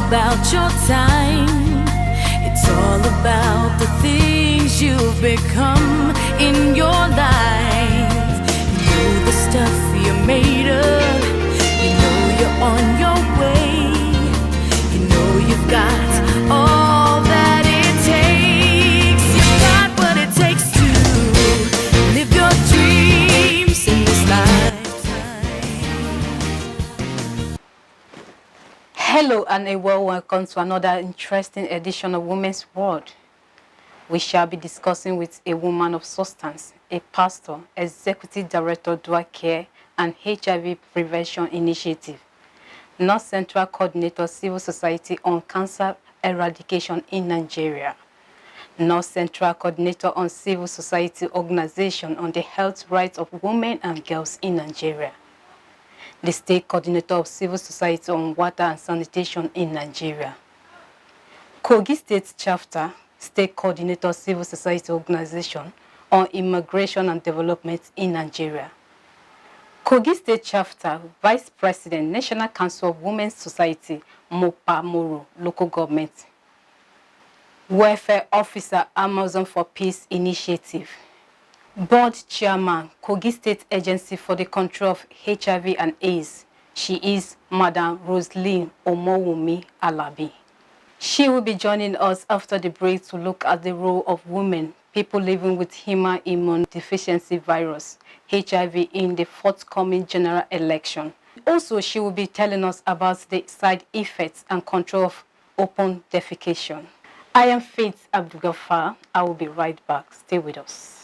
about your time. It's all about the things you've become in your life. You know the stuff you're made of. You know you're on your way. You know you've got all that it takes. You've got what it takes to live your dreams in this lifetime. Hello and a warm welcome to another interesting edition of Women's World. We shall be discussing with a woman of substance, a pastor, executive director, Dual Care and HIV Prevention Initiative, North Central Coordinator, Civil Society on Cancer Eradication in Nigeria, North Central Coordinator on Civil Society Organization on the Health Rights of Women and Girls in Nigeria, the State Coordinator of Civil Society on Water and Sanitation in Nigeria, Kogi State Chapter, State Coordinator Civil Society Organization on Immigration and Development in Nigeria, Kogi State Chapter, Vice President, National Council of Women's Society, Mopa Moro, Local Government, Welfare Officer, Amazon for Peace Initiative, Board Chairman, Kogi State Agency for the Control of HIV and AIDS. She is Madam Roseline Omowumi Alabi. She will be joining us after the break to look at the role of women, people living with human immune deficiency virus, HIV, in the forthcoming general election. Also, she will be telling us about the side effects and control of open defecation. I am Faith Abdulgafar. I will be right back. Stay with us.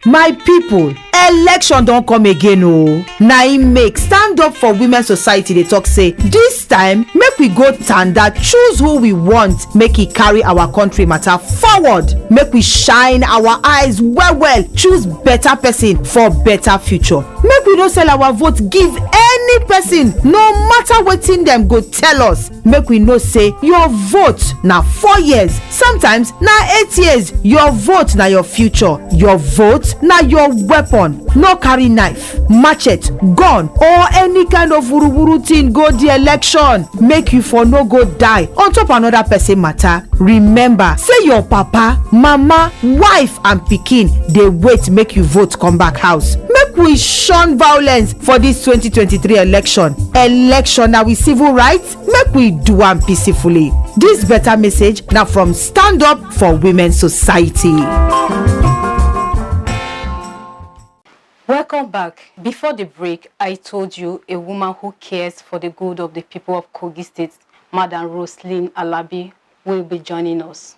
My people, election don come again o. Na im make Stand Up for Women Society dey talk say this time make we go tanda choose who we want make e carry our country matter forward. Make we shine our eyes well choose better person for better future. Make we no sell our vote give any person no matter wetin dem go tell us. Make we know say your vote na 4 years, sometimes na 8 years. Your vote na your future. Your vote na your weapon. No carry knife, machete, gun or any kind of wuruwuru thing go the election. Make you for no go die on top another person matter. Remember say your papa, mama, wife and pikin dey wait make you vote come back house. Make we shun violence for this 2023 election. Election na we civil rights. Make we do am peacefully. This better message na from Stand Up for Women Society. Welcome back. Before the break, I told you a woman who cares for the good of the people of Kogi State, Madam Roseline Alabi, will be joining us.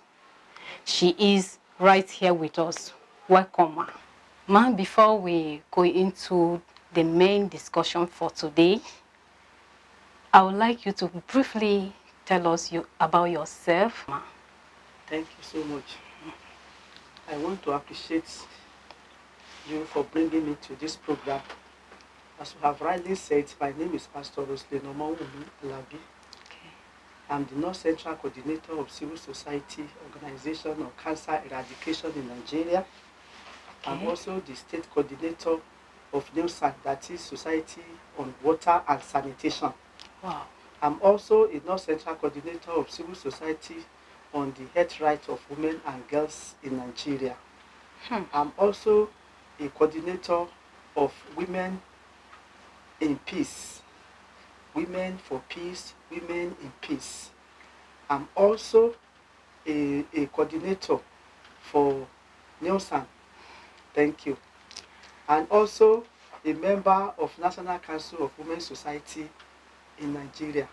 She is right here with us. Welcome, ma. Ma, before we go into the main discussion for today, I would like you to briefly tell us about yourself, ma. Thank you so much. I want to appreciate you for bringing me to this program. As you have rightly said, my name is Pastor Roseline Omowumi Alabi. Okay. I'm the North Central Coordinator of Civil Society Organization on Cancer Eradication in Nigeria. Okay. I'm also the State Coordinator of NEWSAN, that is Society on Water and Sanitation. Wow. I'm also a North Central Coordinator of Civil Society on the Health Rights of Women and Girls in Nigeria. I'm also a coordinator of Women in Peace, Women for Peace, Women in Peace. I'm also a coordinator for NEWSAN. Thank you. And also a member of National Council of Women's Society in Nigeria.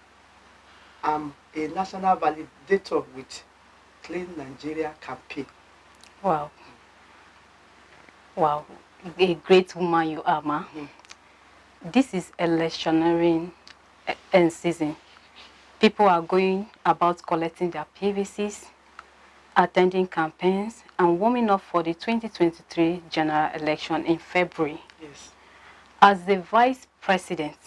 I'm a national validator with Clean Nigeria campaign. Wow. Wow, a great woman you are, ma. This is electioneering season. People are going about collecting their PVCs, attending campaigns, and warming up for the 2023 general election in February. Yes. As the Vice President,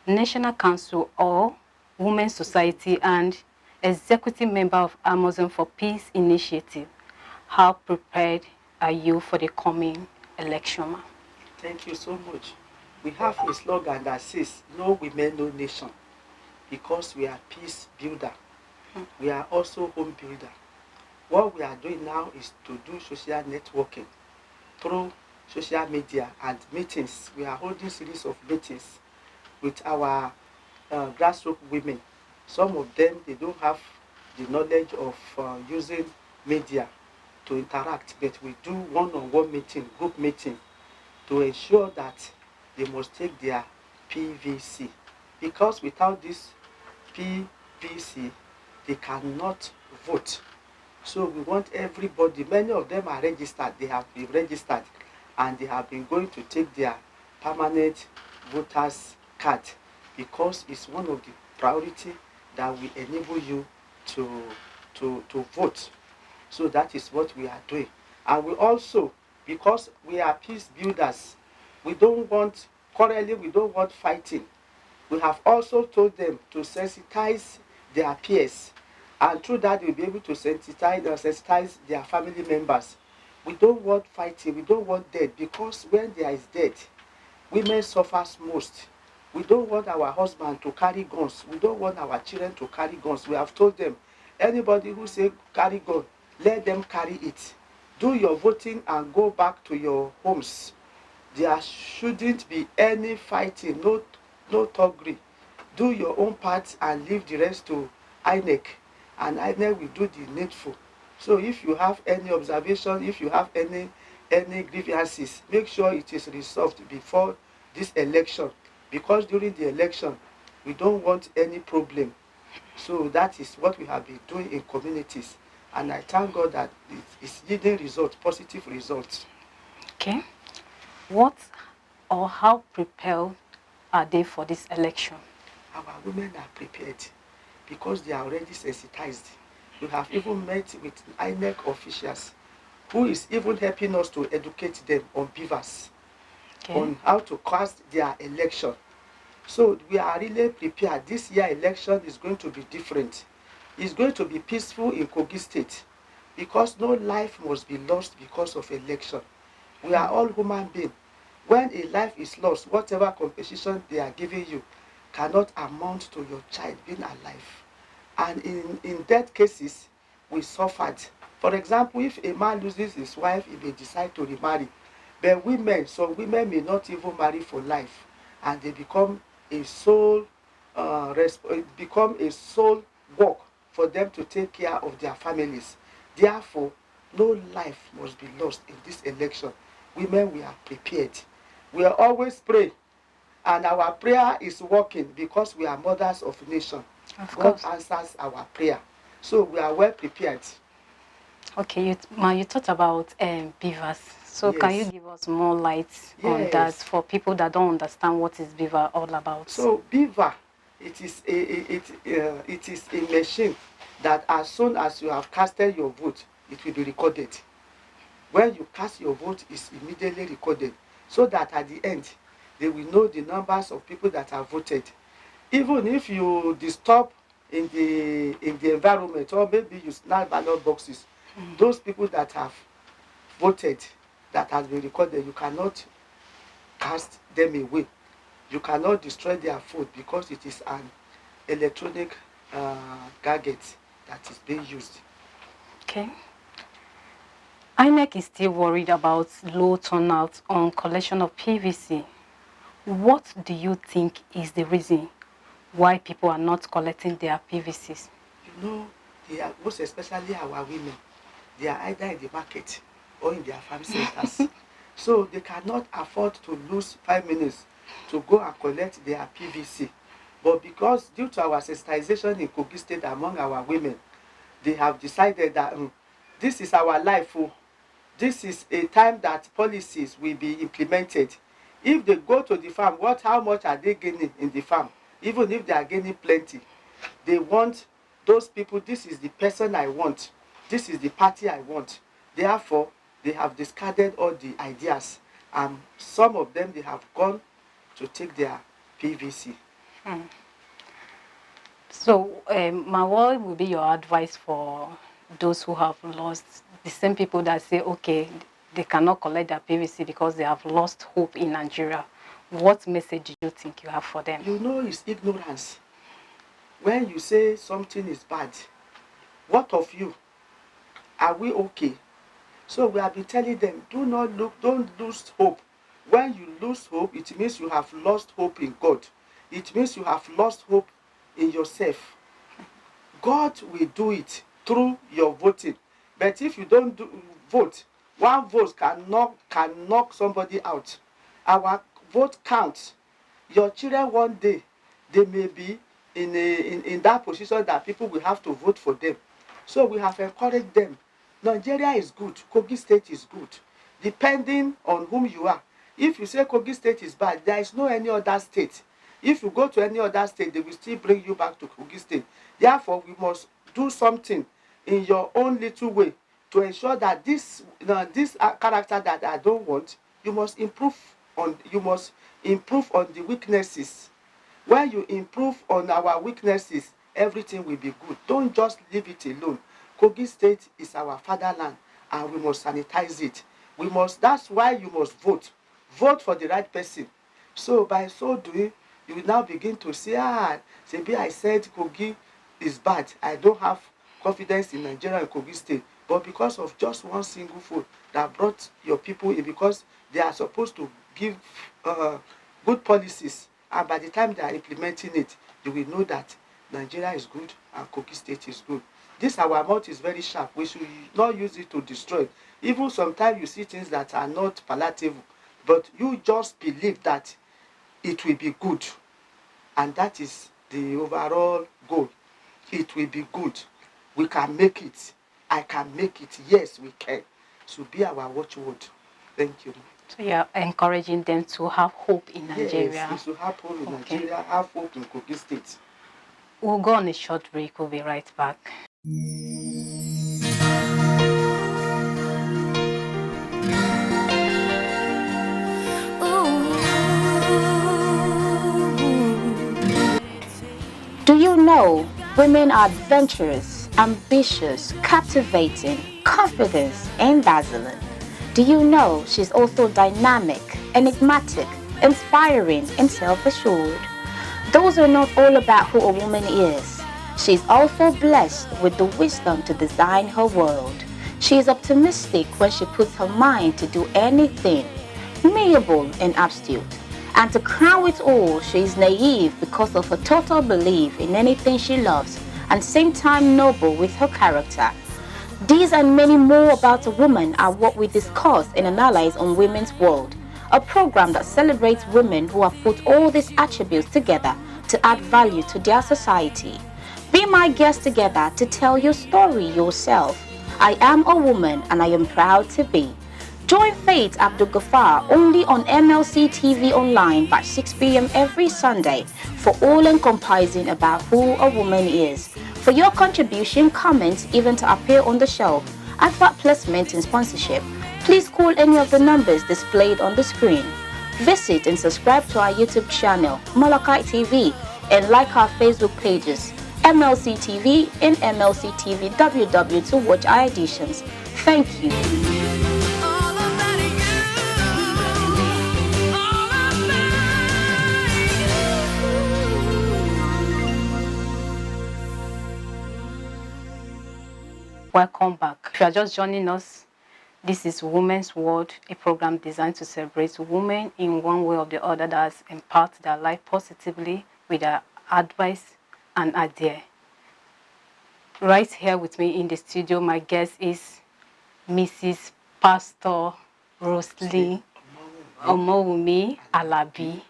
National Council or Women's Society and Executive Member of Amazon for Peace Initiative, how prepared are you for the coming election? Thank you so much. We have a slogan that says, no women, no nation, because we are peace builder. We are also home builder. What we are doing now is to do social networking through social media and meetings. We are holding series of meetings with our grassroots women. Some of them, they don't have the knowledge of using media to interact, but we do one-on-one meeting, group meeting, to ensure that they must take their PVC. Because without this PVC, they cannot vote. So we want everybody, many of them are registered, they have been registered, and they have been going to take their permanent voters card, because it's one of the priority that will enable you to vote. So that is what we are doing. And we also, because we are peace builders, we don't want quarreling, we don't want fighting. We have also told them to sensitize their peers, and through that we'll be able to sensitize their family members. We don't want fighting, we don't want death, because when there is death, women suffer most. We don't want our husband to carry guns. We don't want our children to carry guns. We have told them, anybody who say carry gun, let them carry it. Do your voting and go back to your homes. There shouldn't be any fighting, no thuggery. Do your own part and leave the rest to INEC, and INEC will do the needful. So if you have any observation, if you have any grievances, make sure it is resolved before this election, because during the election we don't want any problem. So that is what we have been doing in communities, and I thank God that it is yielding results, positive results. Okay. What or how prepared are they for this election? Our women are prepared because they are already sensitized. We have even met with INEC officials who is even helping us to educate them on beavers, on how to cast their election. So we are really prepared. This year election is going to be different. It's going to be peaceful in Kogi State, because no life must be lost because of election. We are all human beings. When a life is lost, whatever compensation they are giving you cannot amount to your child being alive. And in death cases, we suffered. For example, if a man loses his wife, he may decide to remarry. But some women may not even marry for life, and they become a sole work for them to take care of their families. Therefore, no life must be lost in this election. Women, we are prepared. We are always pray, and our prayer is working because we are mothers of nation. God answers our prayer. So we are well prepared. Okay, you talked about beavers. So Yes. Can you give us more light on that for people that don't understand what is beaver all about? So beaver, it is a machine that as soon as you have casted your vote, it will be recorded. When you cast your vote, it's immediately recorded, so that at the end, they will know the numbers of people that have voted. Even if you disturb in the environment, or maybe you snap ballot boxes, those people that have voted, that has been recorded, you cannot cast them away. You cannot destroy their vote, because it is an electronic gadget that is being used. Okay. INEC is still worried about low turnout on collection of PVC. What do you think is the reason why people are not collecting their PVCs? You know, they are, most especially our women, they are either in the market or in their farm centers. So they cannot afford to lose 5 minutes to go and collect their PVC. But because due to our sensitization in Kogi State among our women, they have decided that this is our life. This is a time that policies will be implemented. If they go to the farm, how much are they gaining in the farm? Even if they are gaining plenty, they want those people, this is the person I want, this is the party I want. Therefore, they have discarded all the ideas, and some of them, they have gone to take their PVC. So, what will be your advice for those who have lost, the same people that say, okay, they cannot collect their PVC because they have lost hope in Nigeria? What message do you think you have for them? You know, it's ignorance. When you say something is bad, What of you? Are we okay? So we have been telling them, don't lose hope. When you lose hope, it means you have lost hope in God. It means you have lost hope in yourself. God will do it through your voting. But if you don't vote, one vote can knock somebody out. Our vote counts. Your children one day, they may be in that position that people will have to vote for them. So we have encouraged them. Nigeria is good. Kogi State is good. Depending on whom you are. If you say Kogi State is bad, there is no any other state. If you go to any other state, they will still bring you back to Kogi State. Therefore, we must do something in your own little way to ensure that this character that I don't want, you must improve on the weaknesses. When you improve on our weaknesses, everything will be good. Don't just leave it alone. Kogi State is our fatherland, and we must sanitize it. That's why you must vote. Vote for the right person. So by so doing, you will now begin to say, maybe I said Kogi is bad. I don't have confidence in Nigeria and Kogi State. But because of just one single vote that brought your people in, because they are supposed to give good policies, and by the time they are implementing it, you will know that Nigeria is good and Kogi State is good. This our mouth is very sharp. We should not use it to destroy. Even sometimes you see things that are not palatable, but you just believe that it will be good. And that is the overall goal. It will be good. We can make it. I can make it. Yes, we can. So be our watchword. Thank you. So you're encouraging them to have hope in Nigeria. Yes, we should have hope in Nigeria, have hope in Kogi State. We'll go on a short break. We'll be right back. Do you know women are adventurous, ambitious, captivating, confident, and dazzling? Do you know she's also dynamic, enigmatic, inspiring, and self-assured? Those are not all about who a woman is. She's also blessed with the wisdom to design her world. She is optimistic when she puts her mind to do anything, amiable and astute. And to crown it all, she is naive because of her total belief in anything she loves, and same time noble with her character. These and many more about a woman are what we discuss and analyze on Women's World, a program that celebrates women who have put all these attributes together to add value to their society. Be my guest together to tell your story yourself. I am a woman and I am proud to be. Join Faith Abdul Ghaffar only on MLC TV Online by 6 p.m. every Sunday for all-encompassing about who a woman is. For your contribution, comments, even to appear on the show, advert placement and sponsorship, please call any of the numbers displayed on the screen. Visit and subscribe to our YouTube channel, Molokai TV, and like our Facebook pages, MLC TV and MLC TV WW to watch our editions. Thank you. Welcome back. If you are just joining us, this is Women's World, a program designed to celebrate women in one way or the other that has impacted their life positively with their advice and idea. Right here with me in the studio, my guest is Mrs. Pastor Roseline Omowumi Alabi.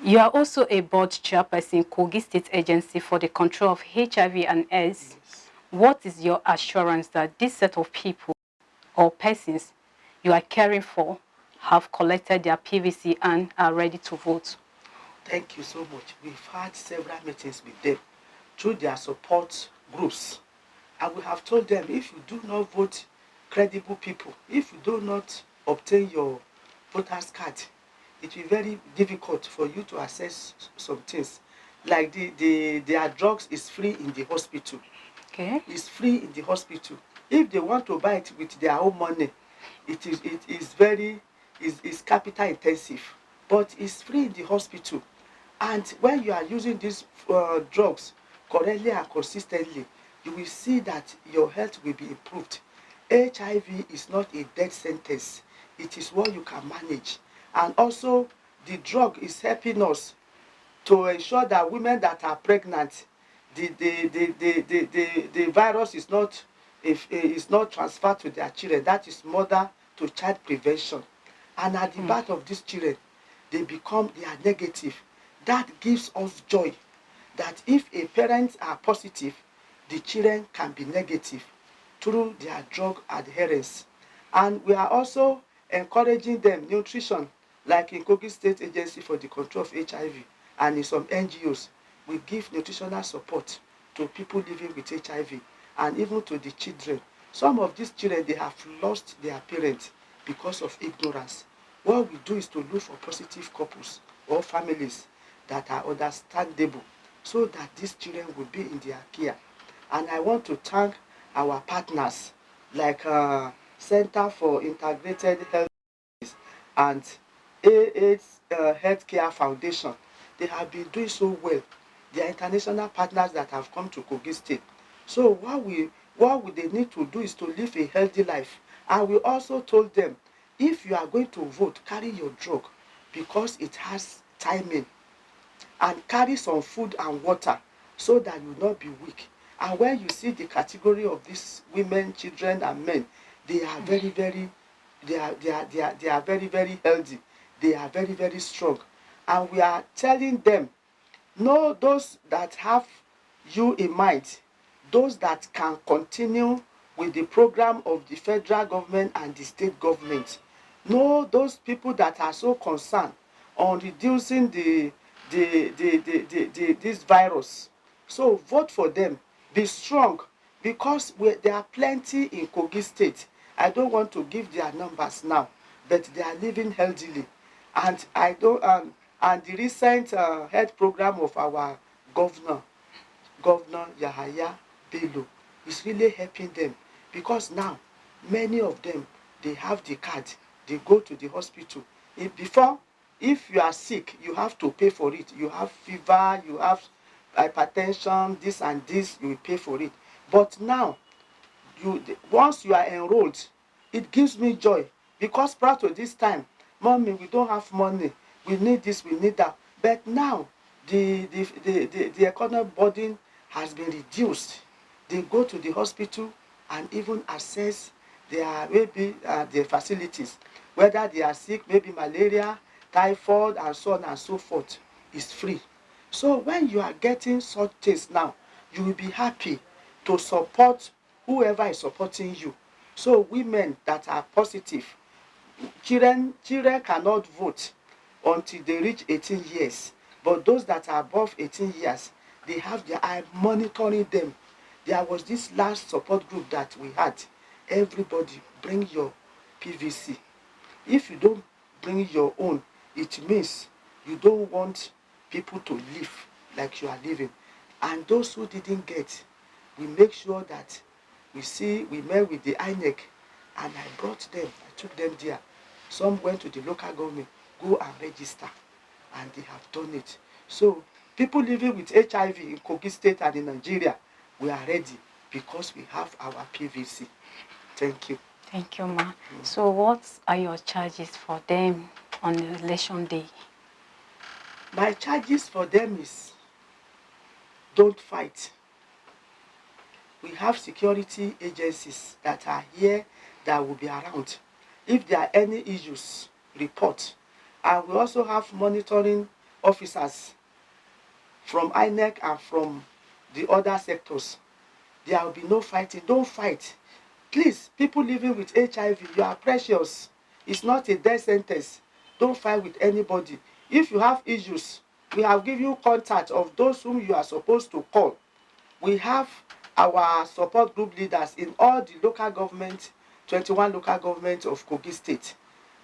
You are also a board chairperson, Kogi State Agency for the Control of HIV and AIDS. What is your assurance that this set of people or persons you are caring for have collected their PVC and are ready to vote? Thank you so much. We've had several meetings with them through their support groups. And we have told them, if you do not vote credible people, if you do not obtain your voter's card, it will be very difficult for you to access some things. Like their drugs is free in the hospital. Okay. It's free in the hospital. If they want to buy it with their own money, it is capital intensive. But it's free in the hospital. And when you are using these drugs correctly and consistently, you will see that your health will be improved. HIV is not a death sentence. It is what you can manage. And also, the drug is helping us to ensure that women that are pregnant, the virus is not transferred to their children. That is mother to child prevention. And at the birth of these children, they are negative. That gives us joy that if a parents are positive, the children can be negative through their drug adherence. And we are also encouraging them nutrition, like in Kogi State Agency for the Control of HIV and in some NGOs. We give nutritional support to people living with HIV and even to the children. Some of these children, they have lost their parents because of ignorance. What we do is to look for positive couples or families that are understandable so that these children will be in their care. And I want to thank our partners like Center for Integrated Health and AIDS Healthcare Foundation. They have been doing so well. They are international partners that have come to Kogi State. So what they need to do is to live a healthy life. And we also told them, if you are going to vote, carry your drug because it has timing. And carry some food and water so that you will not be weak. And when you see the category of these women, children, and men, they are very, very, they are very, very healthy. They are very, very strong. And we are telling them, know those that have you in mind, those that can continue with the program of the federal government and the state government. Know those people that are so concerned on reducing this virus. So vote for them. Be strong, because there are plenty in Kogi State. I don't want to give their numbers now, but they are living healthily. And and the recent health program of our Governor Yahaya Bello, is really helping them, because now many of them, they have the card. They go to the hospital. If you are sick, you have to pay for it. You have fever, you have hypertension, this and this, you will pay for it. But now, once you are enrolled, it gives me joy, because prior to this time, mommy, we don't have money, we need this, we need that. But now, the economic burden has been reduced. They go to the hospital and even access their facilities, whether they are sick, maybe malaria, typhoid, and so on and so forth, is free. So when you are getting such things now, you will be happy to support whoever is supporting you. So women that are positive, children cannot vote until they reach 18 years. But those that are above 18 years, they have their eye monitoring them. There was this last support group that we had. Everybody bring your PVC. If you don't bring your own, it means you don't want people to live like you are living. And those who didn't get, we make sure that we met with the INEC, and I brought them, I took them there. Some went to the local government, go and register, and they have done it. So people living with HIV in Kogi State and in Nigeria, we are ready because we have our PVC. Thank you. Thank you, ma. So what are your charges for them on election day? My charges for them is, don't fight. We have security agencies that are here that will be around. If there are any issues, report. And we also have monitoring officers from INEC and from the other sectors. There will be no fighting. Don't fight. Please, people living with HIV, you are precious. It's not a death sentence. Don't fight with anybody. If you have issues, we have given you contact of those whom you are supposed to call. We have our support group leaders in all the local government, 21 local governments of Kogi State.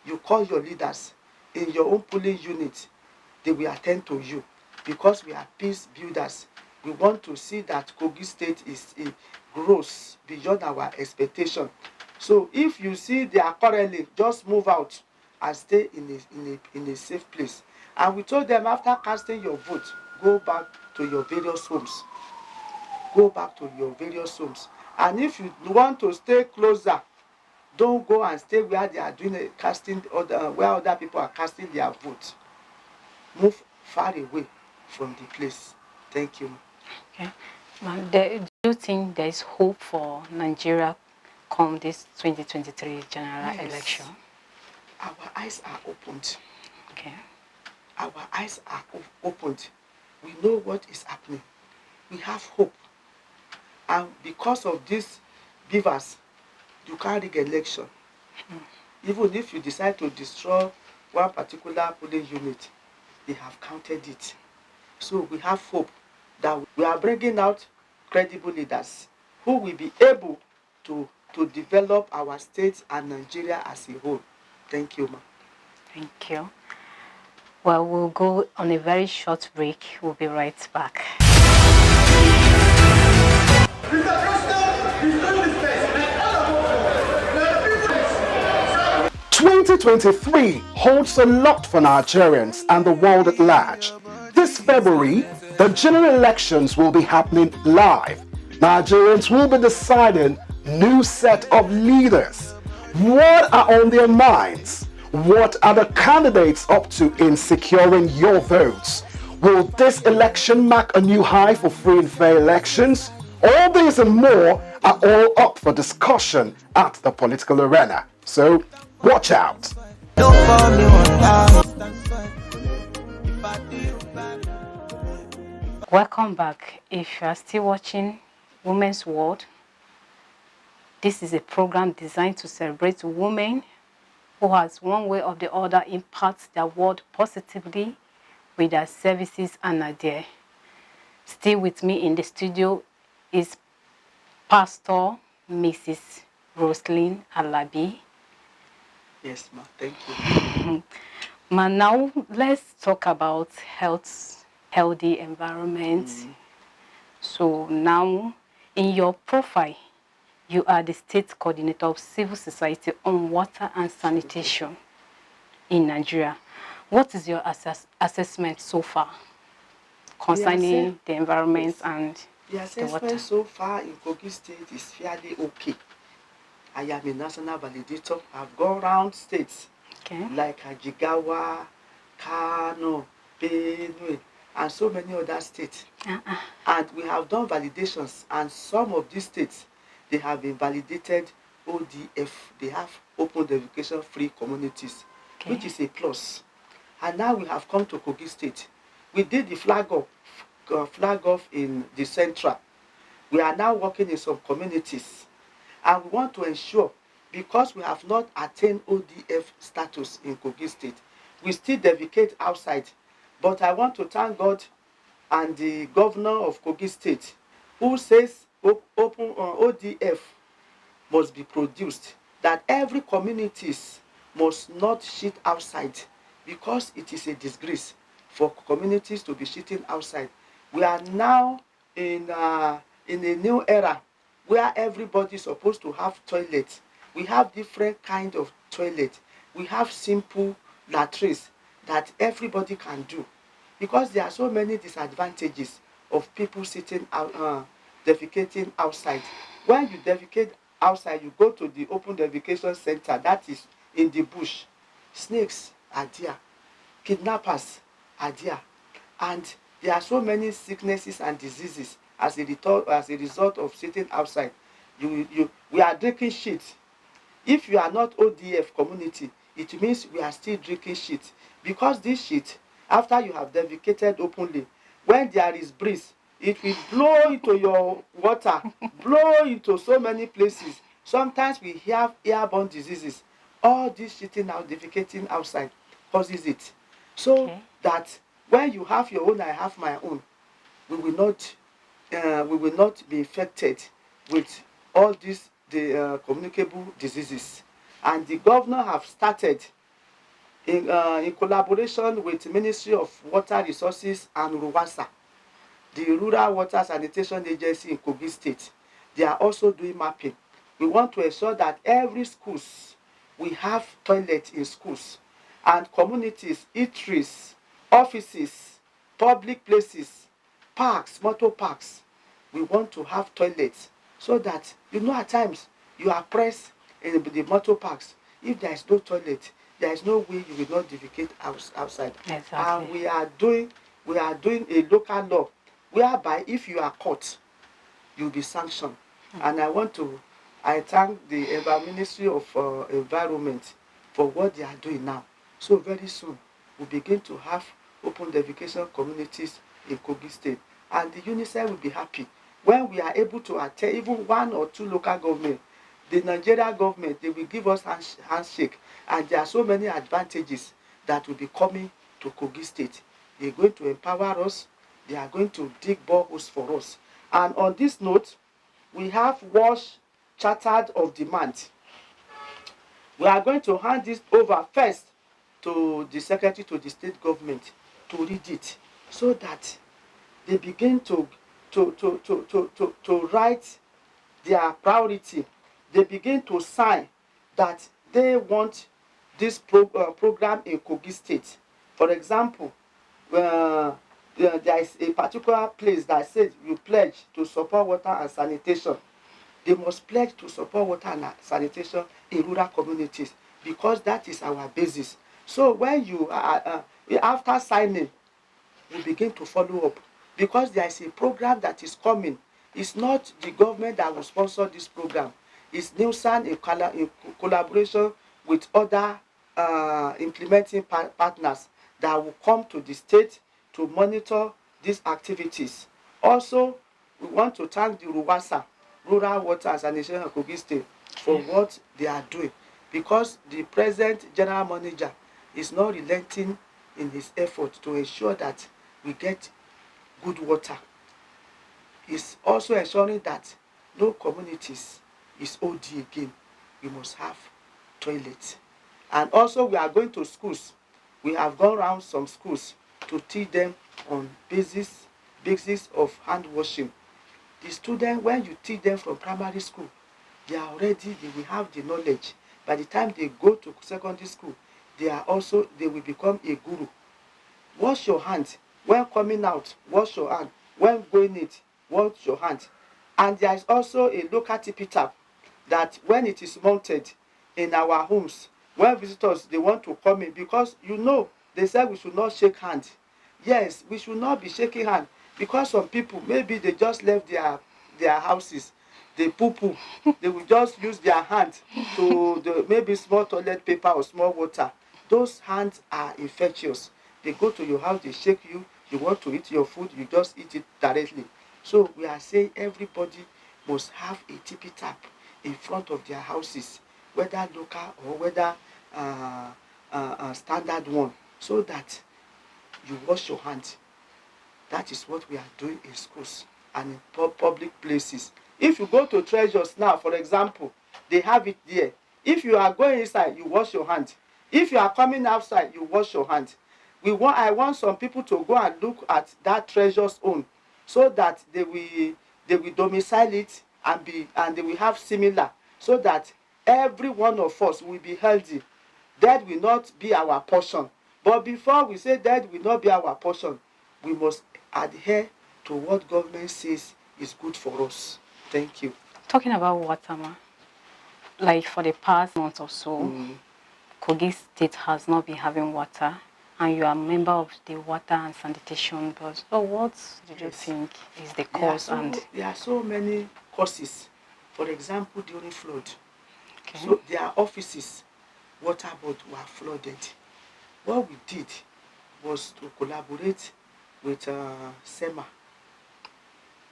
You call your leaders in your own polling unit. They will attend to you, because we are peace builders. We want to see that Kogi State grows beyond our expectation. So if you see they are quarreling, just move out and stay in a safe place. And we told them, after casting your vote, go back to your various homes. go back to your various homes. And if you want to stay closer, don't go and stay where they are doing casting, where other people are casting their vote. Move far away from the place. Thank you. Okay. Do you think there is hope for Nigeria come this 2023 general election? Our eyes are opened. Okay. Our eyes are opened. We know what is happening. We have hope. And because of these beavers, you can't rig election. Even if you decide to destroy one particular polling unit, they have counted it. So we have hope that we are bringing out credible leaders who will be able to develop our state and Nigeria as a whole. Thank you, ma'am. Thank you. Well, we'll go on a very short break. We'll be right back. 2023 holds a lot for Nigerians and the world at large. This February, the general elections will be happening live. Nigerians will be deciding new set of leaders. What are on their minds? What are the candidates up to in securing your votes? Will this election mark a new high for free and fair elections? All these and more are all up for discussion at the political arena. So, watch out. Welcome back. If you are still watching Women's World, this is a program designed to celebrate women who has one way or the other impact their world positively with their services and ideas. Still with me in the studio is Pastor Mrs. Roseline Alabi. Yes, ma'am. Thank you. Ma, now let's talk about healthy environment. So now, in your profile, you are the state coordinator of civil society on water and sanitation in Nigeria. What is your assessment so far concerning the environment and the assessment water? so far in Kogi State is fairly okay. I am a national validator. I've gone around states like Jigawa, Kano, Benue, and so many other states. And we have done validations, and some of these states, they have been validated ODF. They have open defecation free communities, which is a plus. And now we have come to Kogi State. We did the flag off in the central. We are now working in some communities. And we want to ensure, because we have not attained ODF status in Kogi State, we still defecate outside. But I want to thank God and the governor of Kogi State, who says open ODF must be produced, that every communities must not shit outside, because it is a disgrace for communities to be shitting outside. We are now in a new era where everybody is supposed to have toilets. We have different kind of toilets. We have simple latrines that everybody can do, because there are so many disadvantages of people sitting out, defecating outside. When you defecate outside, you go to the open defecation center that is in the bush. Snakes are there, kidnappers are there, and there are so many sicknesses and diseases as a result of sitting outside. We are drinking shit. If you are not ODF community, it means we are still drinking shit, because this shit, after you have defecated openly, when there is breeze, it will blow into your water, blow into so many places. Sometimes we have airborne diseases. All this shitting out, defecating outside causes it. So that when you have your own, I have my own, we will not be infected with all these communicable diseases. And the governor have started in collaboration with the Ministry of Water Resources and RUWASA, the Rural Water Sanitation Agency in Kogi State. They are also doing mapping. We want to ensure that every schools, we have toilets in schools, and communities, eateries, offices, public places, parks, motor parks, we want to have toilets so that, at times you are pressed in the motor parks. If there is no toilet, there is no way you will not defecate outside. Exactly. And we are doing a local law whereby if you are caught, you'll be sanctioned. And I thank the Ministry of Environment for what they are doing now. So very soon, we begin to have open defecation communities in Kogi State. And the UNICEF will be happy when we are able to attend even 1 or 2 local governments. The Nigeria government, they will give us handshake. And there are so many advantages that will be coming to Kogi State. They are going to empower us. They are going to dig boreholes for us. And on this note, we have WASH Chartered of Demand. We are going to hand this over first to the secretary to the state government to read it so that they begin to write their priority. They begin to sign that they want this program in Kogi State. For example, there is a particular place that says you pledge to support water and sanitation. They must pledge to support water and sanitation in rural communities because that is our basis. So when you after signing, we begin to follow up because there is a program that is coming. It's not the government that will sponsor this program. It's Nielsen in collaboration with other implementing partners that will come to the state to monitor these activities. Also, we want to thank the RUWASA, Rural Water and Sanitation of Kogi State, for what they are doing because the present general manager is not relenting in his effort to ensure that we get good water. He's also ensuring that no communities is OD again. We must have toilets. And also we are going to schools. We have gone around some schools to teach them on basics of hand washing. The students, when you teach them from primary school, they will have the knowledge. By the time they go to secondary school, they will become a guru. Wash your hands. When coming out, wash your hand. When going in, wash your hand. And there is also a local tippy tap that when it is mounted in our homes, when visitors, they want to come in, because they said we should not shake hands. Yes, we should not be shaking hands because some people, maybe they just left their houses, they poo-poo, they will just use their hand to maybe small toilet paper or small water. Those hands are infectious. They go to your house, they shake you, you want to eat your food, you just eat it directly. So we are saying everybody must have a tippy tap in front of their houses, whether local or whether standard one, so that you wash your hands. That is what we are doing in schools and in public places. If you go to treasures now, for example, they have it there. If you are going inside, you wash your hands. If you are coming outside, you wash your hands. I want some people to go and look at that treasure's own, so that they will domicile it and they will have similar, so that every one of us will be healthy. That will not be our portion. But before we say that will not be our portion, we must adhere to what government says is good for us. Thank you. Talking about water, like for the past month or so, Kogi State has not been having water, and you are a member of the Water and Sanitation Board. So what do you think is the cause? There are so many causes. For example, during flood. Okay. So there are offices, water board were flooded. What we did was to collaborate with SEMA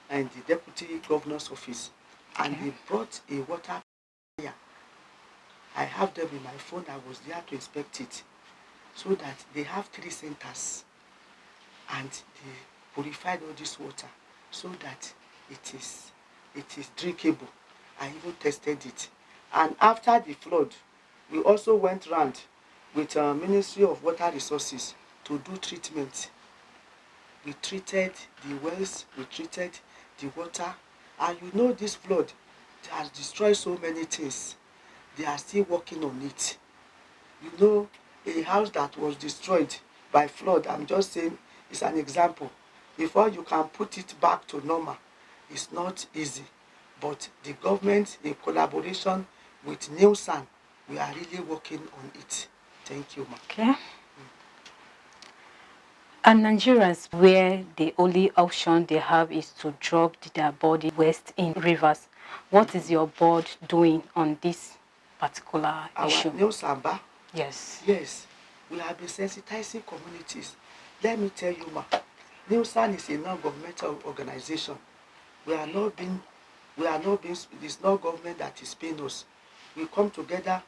and the Deputy Governor's Office, and they brought a water purifier. I have them in my phone. I was there to inspect it, so that they have 3 centers, and they purified all this water so that it is drinkable. I even tested it. And after the flood, we also went round with Ministry of Water Resources to do treatment. We treated the wells, we treated the water, and this flood has destroyed so many things. They are still working on it. A house that was destroyed by flood, I'm just saying, it's an example. Before you can put it back to normal, is not easy, but the government, in collaboration with Nielsen, we are really working on it. Thank you, ma. Okay. And Nigerians, where the only option they have is to drop their body waste in rivers. What is your board doing on this particular issue? Our Nielsen, Yes. yes, we have been sensitizing communities. Let me tell you, ma, Nielsen is a non-governmental organization. It's not government that is paying us. We come together,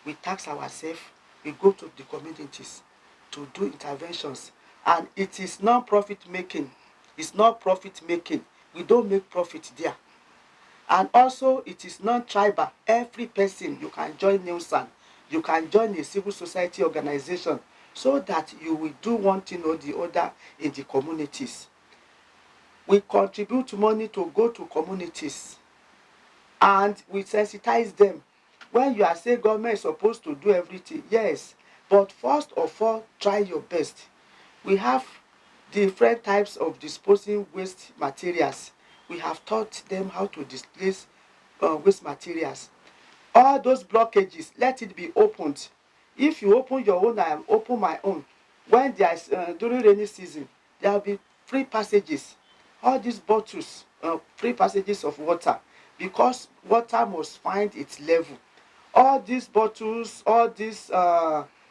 we tax ourselves, we go to the communities to do interventions. And it is non-profit making. It's not profit making. We don't make profit there. And also, it is non-tribal. Every person, you can join Nielsen. You can join a civil society organization so that you will do one thing or the other in the communities. We contribute money to go to communities and we sensitize them. When you are saying government is supposed to do everything, yes, but first of all, try your best. We have different types of disposing waste materials. We have taught them how to displace waste materials. All those blockages, let it be opened. If you open your own, I open my own. When there is during rainy season, there will be free passages. All these bottles, free passages of water, because water must find its level. All these bottles, all these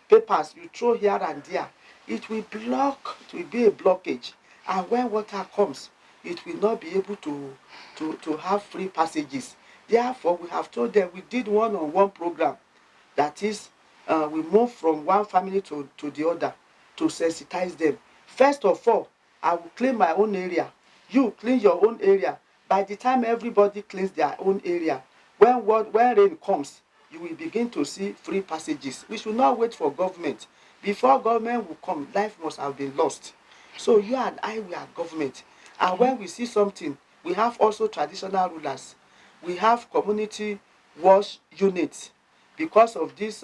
papers you throw here and there, it will block, it will be a blockage. And when water comes, it will not be able to have free passages. Therefore, we have told them, we did one-on-one program. That is, we move from one family to the other to sensitize them. First of all, I will clean my own area. You clean your own area. By the time everybody cleans their own area, when rain comes, you will begin to see free passages. We should not wait for government. Before government will come, life must have been lost. So you and I, we are government. And when we see something, we have also traditional rulers. We have community wash units. Because of this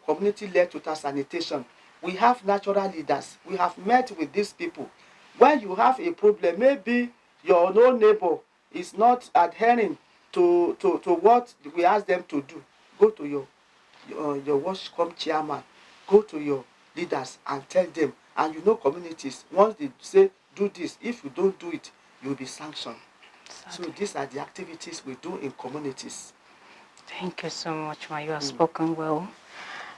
community-led total sanitation, we have natural leaders. We have met with these people. When you have a problem, maybe your own neighbor is not adhering to what we ask them to do, go to your WashCom chairman, go to your leaders and tell them. And you know communities, once they say do this, if you don't do it, you'll be sanctioned. So these are the activities we do in communities. Thank you so much, Ma. You have spoken well.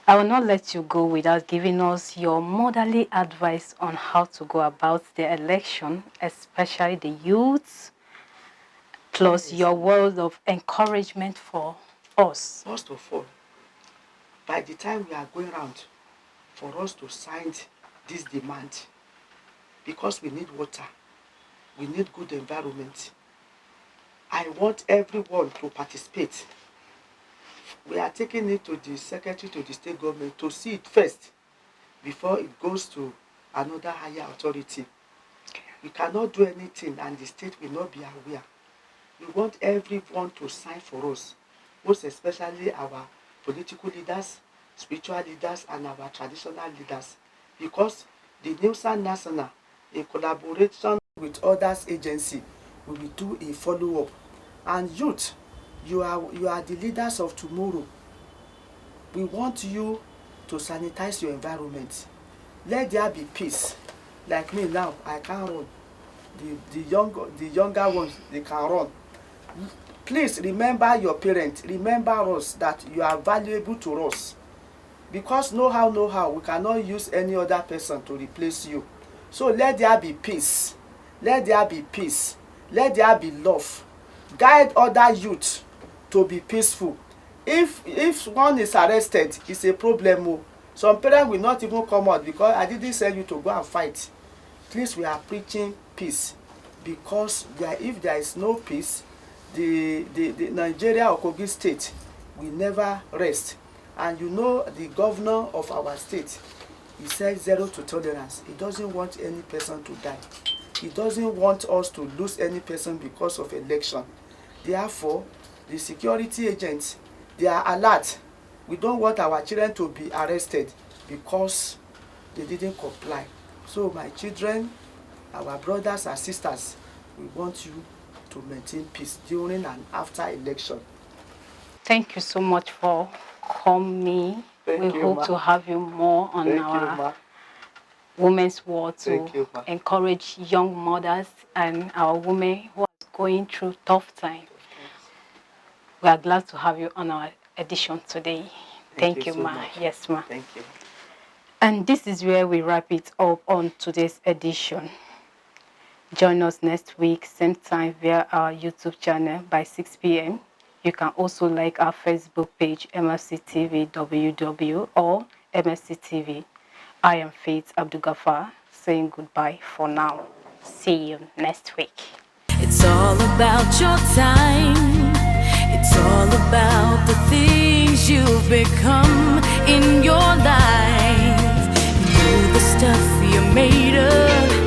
I will not let you go without giving us your motherly advice on how to go about the election, especially the youths, plus your word of encouragement for us. First of all, by the time we are going around, for us to sign this demand, because we need water, we need good environment, I want everyone to participate. We are taking it to the secretary, to the state government, to see it first before it goes to another higher authority. We cannot do anything and the state will not be aware. We want everyone to sign for us, most especially our political leaders, spiritual leaders, and our traditional leaders, because the Nielsen National, in collaboration with others agency, we will do a follow-up. And youth, you are the leaders of tomorrow. We want you to sanitize your environment. Let there be peace. Like me now, I can't run. The younger ones, they can run. Please remember your parents. Remember us, that you are valuable to us. Because no how, we cannot use any other person to replace you. So let there be peace. Let there be peace. Let there be love. Guide other youth to be peaceful. If one is arrested, it's a problem. Some parents will not even come out because I didn't send you to go and fight. Please, we are preaching peace, because if there is no peace, the Nigeria or Kogi state will never rest. And you know the governor of our state, he said 0 to tolerance. He doesn't want any person to die. He doesn't want us to lose any person because of election. Therefore, the security agents, they are alert. We don't want our children to be arrested because they didn't comply. So my children, our brothers and sisters, we want you to maintain peace during and after election. Thank you so much for coming. Thank we you, hope ma. to have you more on Thank our you, ma. Women's World to Thank you, ma. encourage young mothers and our women who are going through tough times. We are glad to have you on our edition today. Thank you, so ma. much. Yes, ma. Thank you. And this is where we wrap it up on today's edition. Join us next week, same time, via our YouTube channel by 6 p.m. You can also like our Facebook page, MFC TV WW or MFC TV. I am Faith Abdugafar, saying goodbye for now. See you next week. It's all about your time. It's all about the things you've become in your life. You know the stuff you're made of.